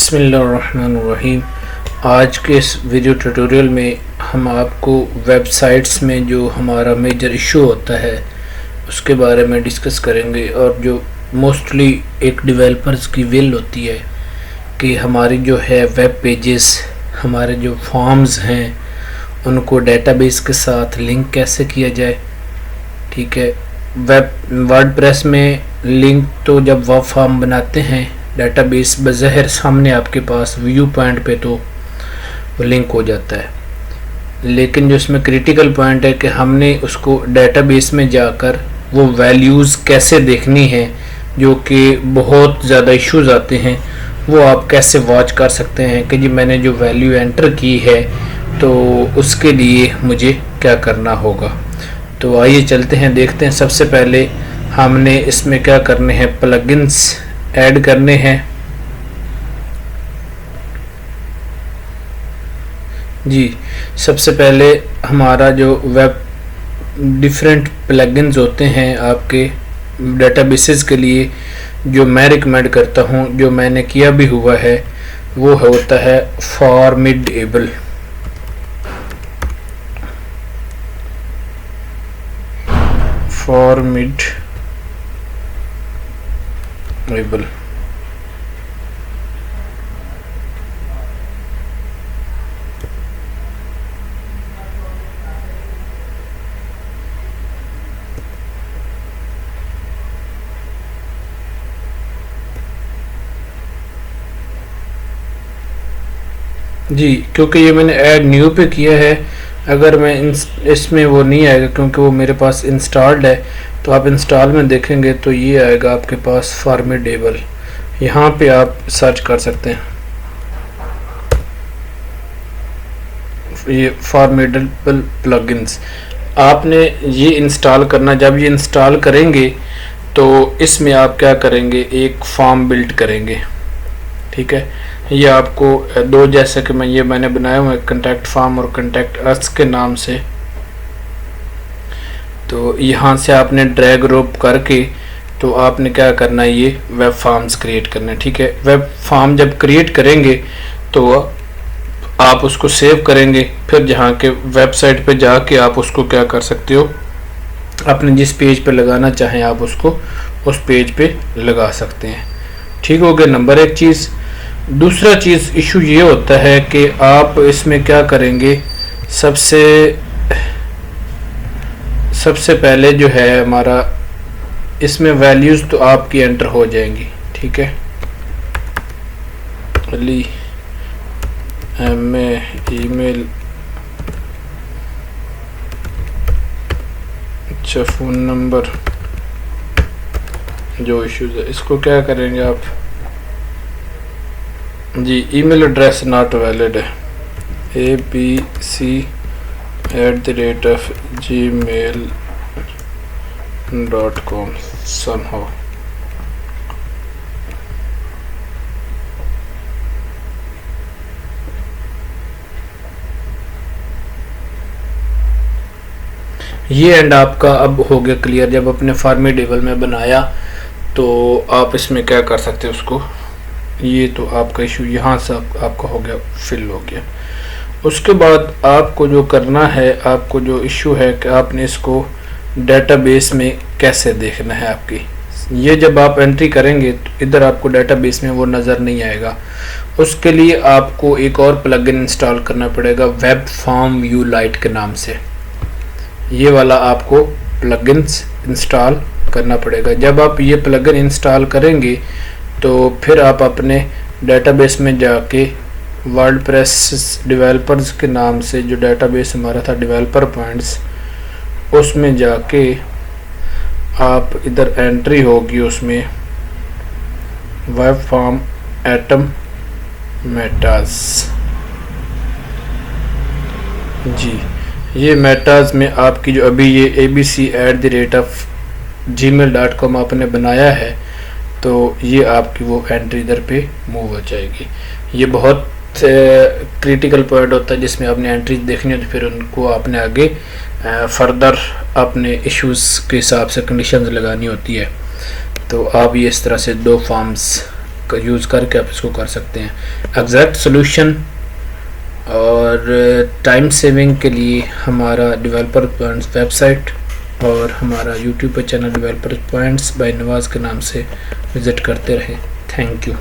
बिस्मिल्लाहिर्रहमानिर्रहीम। आज के इस वीडियो ट्यूटोरियल में हम आपको वेबसाइट्स में जो हमारा मेजर इशू होता है उसके बारे में डिस्कस करेंगे, और जो मोस्टली एक डेवलपर्स की विल होती है कि हमारी जो है वेब पेजेस, हमारे जो फॉर्म्स हैं उनको डेटाबेस के साथ लिंक कैसे किया जाए। ठीक है, वर्डप्रेस में लिंक तो जब वेब फॉर्म बनाते हैं डेटाबेस बज़ाहिर सामने आपके पास व्यू पॉइंट पे तो वो लिंक हो जाता है, लेकिन जो इसमें क्रिटिकल पॉइंट है कि हमने उसको डेटाबेस में जाकर वो वैल्यूज़ कैसे देखनी है, जो कि बहुत ज़्यादा इश्यूज आते हैं। वो आप कैसे वॉच कर सकते हैं कि जी मैंने जो वैल्यू एंटर की है तो उसके लिए मुझे क्या करना होगा। तो आइए चलते हैं, देखते हैं। सबसे पहले हमने इसमें क्या करने हैं, प्लगइन्स ऐड करने हैं। जी, सबसे पहले हमारा जो वेब डिफरेंट प्लगइन्स होते हैं आपके डेटाबेसेस के लिए, जो मैं रिकमेंड करता हूँ, जो मैंने किया भी हुआ है, वो होता है फॉर्मिडेबल। जी, क्योंकि ये मैंने ऐड न्यू पे किया है। अगर मैं इसमें वो नहीं आएगा क्योंकि वो मेरे पास इंस्टॉल्ड है, तो आप इंस्टॉल में देखेंगे तो ये आएगा आपके पास फॉर्मिडेबल। यहाँ पे आप सर्च कर सकते हैं, ये फॉर्मिडेबल प्लगइन्स। आपने ये इंस्टॉल करना, जब ये इंस्टॉल करेंगे तो इसमें आप क्या करेंगे, एक फॉर्म बिल्ड करेंगे। ठीक है, ये आपको दो, जैसे कि मैंने बनाया हुआ है कंटेक्ट फॉर्म और कंटेक्ट अस के नाम से। तो यहाँ से आपने ड्रैग ड्रॉप करके तो आपने क्या करना है, ये वेब फॉर्म्स क्रिएट करने। ठीक है, वेब फॉर्म जब क्रिएट करेंगे तो आप उसको सेव करेंगे, फिर जहाँ के वेबसाइट पे जाके आप उसको क्या कर सकते हो, अपने जिस पेज पे लगाना चाहें आप उसको उस पेज पे लगा सकते हैं। ठीक हो गया, नंबर एक चीज़। दूसरा चीज़ इशू ये होता है कि आप इसमें क्या करेंगे, सबसे पहले जो है हमारा इसमें वैल्यूज़ तो आपकी एंटर हो जाएंगी। ठीक है, अली ईमेल, अच्छा फ़ोन नंबर, जो इश्यूज़ है इसको क्या करेंगे आप, जी ईमेल एड्रेस नॉट वैलिड है, abc@gmail.com somehow। ये एंड आपका अब हो गया क्लियर। जब अपने फॉर्मिडेबल में बनाया तो आप इसमें क्या कर सकते हो उसको, ये तो आपका इशू यहाँ से आपका हो गया, फिल हो गया। उसके बाद आपको जो करना है, आपको जो इशू है कि आपने इसको डेटाबेस में कैसे देखना है आपकी। ये जब आप एंट्री करेंगे तो इधर आपको डेटाबेस में वो नज़र नहीं आएगा। उसके लिए आपको एक और प्लगइन इंस्टॉल करना पड़ेगा वेब फॉर्म व्यू लाइट के नाम से। ये वाला आपको प्लगइन्स इंस्टॉल करना पड़ेगा। जब आप ये प्लगइन इंस्टॉल करेंगे तो फिर आप अपने डेटाबेस में जाके वर्डप्रेस डेवलपर्स के नाम से जो डेटाबेस हमारा था डेवलपर पॉइंट्स, उसमें जाके आप इधर एंट्री होगी, उसमें वेब फॉर्म एटम मेटाज। जी, ये मेटाज में आपकी जो अभी ये abc@gmail.com आपने बनाया है, तो ये आपकी वो एंट्री इधर पे मूव हो जाएगी। ये बहुत क्रिटिकल पॉइंट होता है जिसमें आपने एंट्री देखनी होती है, फिर उनको आपने आगे फर्दर अपने इश्यूज़ के हिसाब से कंडीशंस लगानी होती है। तो आप ये इस तरह से दो फॉर्म्स यूज़ करके आप इसको कर सकते हैं। एग्जैक्ट सोल्यूशन और टाइम सेविंग के लिए हमारा डेवलपर पॉइंट्स वेबसाइट और हमारा यूट्यूब पर चैनल डेवलपर पॉइंट्स बाय नवाज़ के नाम से विज़िट करते रहें। Thank you.